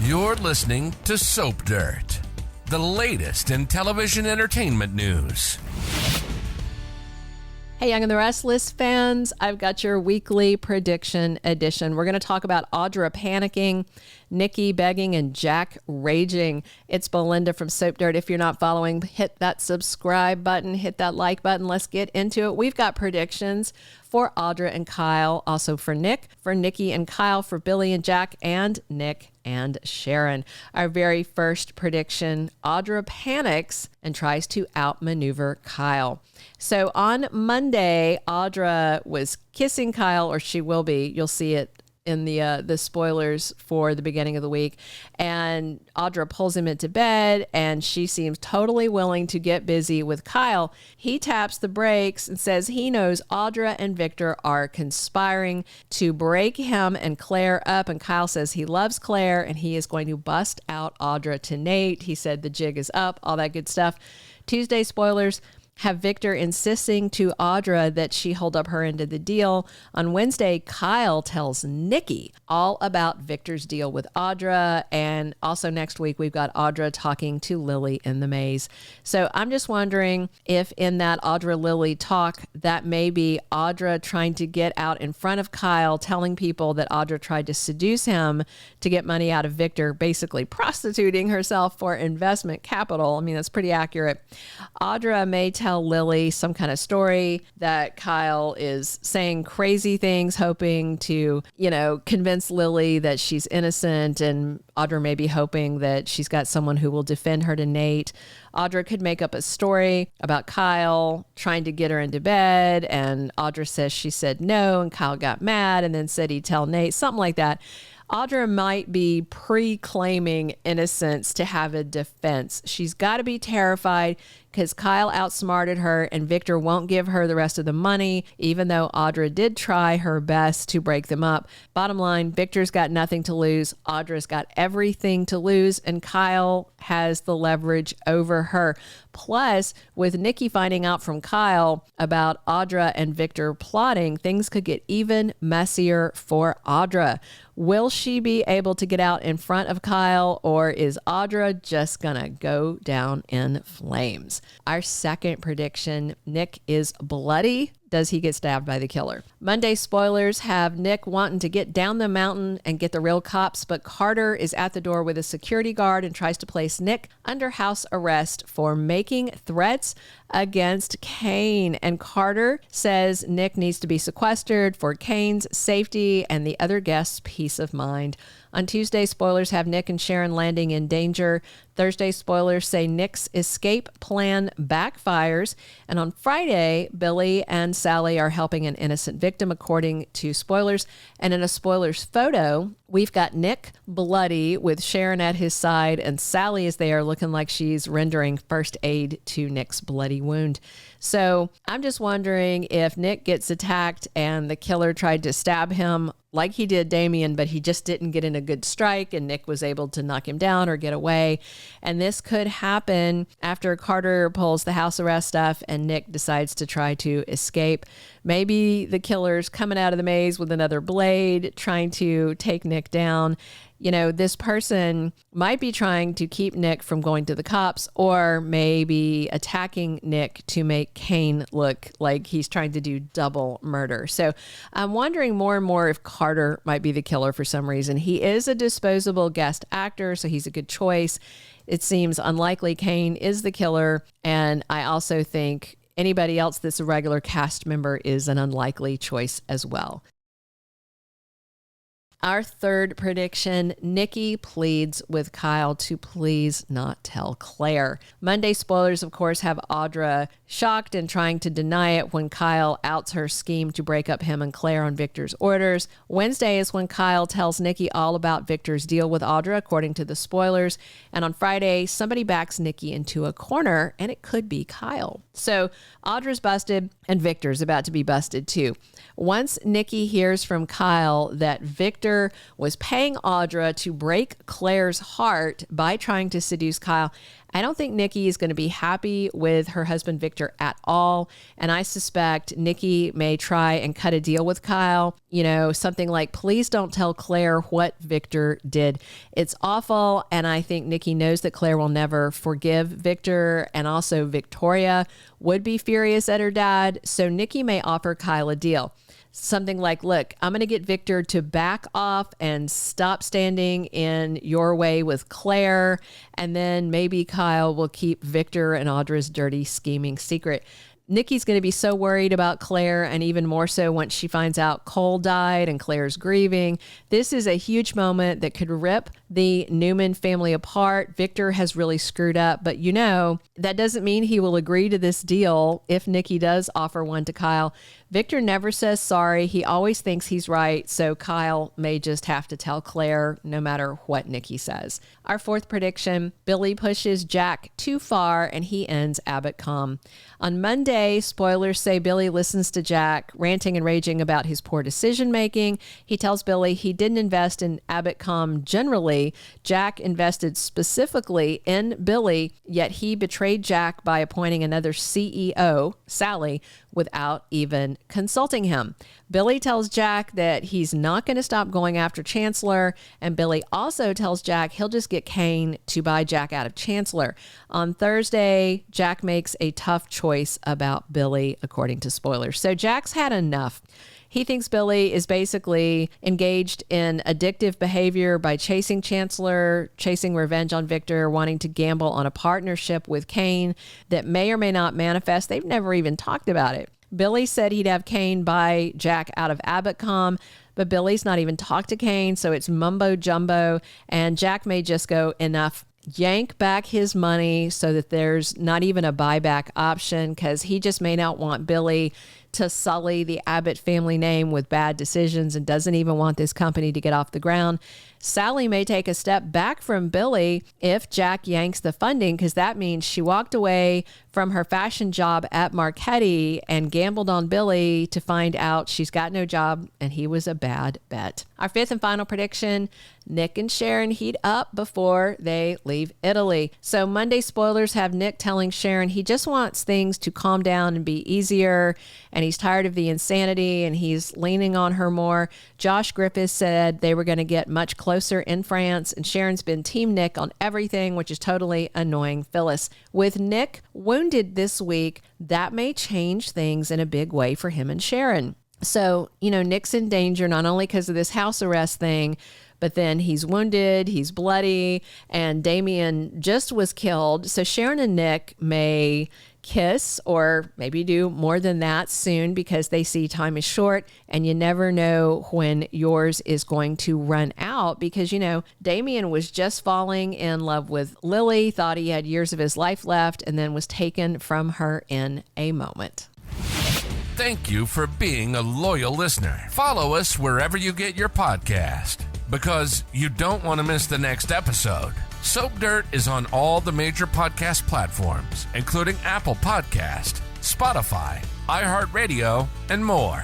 You're listening to Soap Dirt, the latest in television entertainment news. Hey, Young and the Restless fans, I've got your weekly prediction edition. We're going to talk about Audra panicking, Nikki begging, and Jack raging. It's Belinda from Soap Dirt. If you're not following, hit that subscribe button, hit that like button. Let's get into it. We've got predictions for Audra and Kyle, also for Nick, for Nikki and Kyle, for Billy and Jack, and Nick and Sharon. Our very first prediction, Audra panics and tries to outmaneuver Kyle. So on Monday, Audra was kissing Kyle, or she will be. You'll see it in the spoilers for the beginning of the week. And Audra pulls him into bed, and she seems totally willing to get busy with Kyle. He taps the brakes and says he knows Audra and Victor are conspiring to break him and Claire up. And Kyle says he loves Claire and he is going to bust out Audra to Nate. He said the jig is up, all that good stuff. Tuesday spoilers have Victor insisting to Audra that she hold up her end of the deal. On Wednesday, Kyle tells Nikki all about Victor's deal with Audra. And also next week, we've got Audra talking to Lily in the maze. So I'm just wondering if in that Audra-Lily talk, that may be Audra trying to get out in front of Kyle, telling people that Audra tried to seduce him to get money out of Victor, basically prostituting herself for investment capital. I mean, that's pretty accurate. Audra may tell Lily some kind of story that Kyle is saying crazy things, hoping to, convince Lily that she's innocent, and Audra may be hoping that she's got someone who will defend her to Nate. Audra could make up a story about Kyle trying to get her into bed, and Audra says she said no, and Kyle got mad and then said he'd tell Nate, something like that. Audra might be pre-claiming innocence to have a defense. She's got to be terrified because Kyle outsmarted her and Victor won't give her the rest of the money, even though Audra did try her best to break them up. Bottom line, Victor's got nothing to lose. Audra's got everything to lose, and Kyle has the leverage over her. Plus, with Nikki finding out from Kyle about Audra and Victor plotting, things could get even messier for Audra. Will she be able to get out in front of Kyle, or is Audra just gonna go down in flames? Our second prediction, Nick is bloody. Does he get stabbed by the killer? Monday spoilers have Nick wanting to get down the mountain and get the real cops, but Carter is at the door with a security guard and tries to place Nick under house arrest for making threats against Kane. And Carter says Nick needs to be sequestered for Kane's safety and the other guests' peace of mind. On Tuesday, spoilers have Nick and Sharon landing in danger. Thursday, spoilers say Nick's escape plan backfires. And on Friday, Billy and Sally are helping an innocent victim, according to spoilers. And in a spoilers photo, we've got Nick bloody with Sharon at his side, and Sally is there looking like she's rendering first aid to Nick's bloody wound. So I'm just wondering if Nick gets attacked and the killer tried to stab him like he did Damien, but he just didn't get in a good strike and Nick was able to knock him down or get away. And this could happen after Carter pulls the house arrest stuff and Nick decides to try to escape. Maybe the killer's coming out of the maze with another blade, trying to take Nick down. This person might be trying to keep Nick from going to the cops, or maybe attacking Nick to make Kane look like he's trying to do double murder. So I'm wondering more and more if Carter might be the killer for some reason. He is a disposable guest actor, so he's a good choice. It seems unlikely Kane is the killer, and I also think anybody else that's a regular cast member is an unlikely choice as well. Our third prediction, Nikki pleads with Kyle to please not tell Claire. Monday spoilers, of course, have Audra shocked and trying to deny it when Kyle outs her scheme to break up him and Claire on Victor's orders. Wednesday is when Kyle tells Nikki all about Victor's deal with Audra, according to the spoilers. And on Friday, somebody backs Nikki into a corner, and it could be Kyle. So Audra's busted, and Victor's about to be busted too. Once Nikki hears from Kyle that Victor Victor was paying Audra to break Claire's heart by trying to seduce Kyle. I don't think Nikki is going to be happy with her husband Victor at all. And I suspect Nikki may try and cut a deal with Kyle. You know, something like, please don't tell Claire what Victor did. It's awful. And I think Nikki knows that Claire will never forgive Victor. And also Victoria would be furious at her dad. So Nikki may offer Kyle a deal. Something like, look, I'm going to get Victor to back off and stop standing in your way with Claire. And then maybe Kyle will keep Victor and Audra's dirty scheming secret. Nikki's going to be so worried about Claire, and even more so once she finds out Cole died and Claire's grieving. This is a huge moment that could rip the Newman family apart. Victor has really screwed up, but you know, that doesn't mean he will agree to this deal if Nikki does offer one to Kyle. Victor never says sorry. He always thinks he's right, so Kyle may just have to tell Claire no matter what Nikki says. Our fourth prediction, Billy pushes Jack too far and he ends Abbott calm. On Monday, spoilers say Billy listens to Jack ranting and raging about his poor decision making. He tells Billy he didn't invest in Abbott calm generally. Jack invested specifically in Billy, yet he betrayed Jack by appointing another CEO, Sally, without even consulting him. Billy tells Jack that he's not going to stop going after Chancellor, and Billy also tells Jack he'll just get Kane to buy Jack out of Chancellor. On Thursday, Jack makes a tough choice about Billy, according to spoilers. So Jack's had enough. He thinks Billy is basically engaged in addictive behavior by chasing Chancellor, chasing revenge on Victor, wanting to gamble on a partnership with Kane that may or may not manifest. They've never even talked about it. Billy said he'd have Kane buy Jack out of Abbott-Com, but Billy's not even talked to Kane, so it's mumbo jumbo, and Jack may just go, enough. Yank back his money so that there's not even a buyback option, because he just may not want Billy to sully the Abbott family name with bad decisions and doesn't even want this company to get off the ground. Sally may take a step back from Billy if Jack yanks the funding, because that means she walked away from her fashion job at Marchetti and gambled on Billy to find out she's got no job and he was a bad bet. Our fifth and final prediction, Nick and Sharon heat up before they leave Italy. So Monday spoilers have Nick telling Sharon he just wants things to calm down and be easier, and he's tired of the insanity and he's leaning on her more. Josh Griffiths said they were going to get much closer in France, and Sharon's been Team Nick on everything, which is totally annoying Phyllis. With Nick wounded this week, that may change things in a big way for him and Sharon. So, you know, Nick's in danger not only because of this house arrest thing, but then he's wounded, he's bloody, and Damien just was killed. So Sharon and Nick may kiss, or maybe do more than that soon, because they see time is short and you never know when yours is going to run out. Because, you know, Damien was just falling in love with Lily, thought he had years of his life left, and then was taken from her in a moment. Thank you for being a loyal listener. Follow us wherever you get your podcast, because you don't want to miss the next episode. Soap Dirt is on all the major podcast platforms, including Apple Podcast, Spotify, iHeartRadio, and more.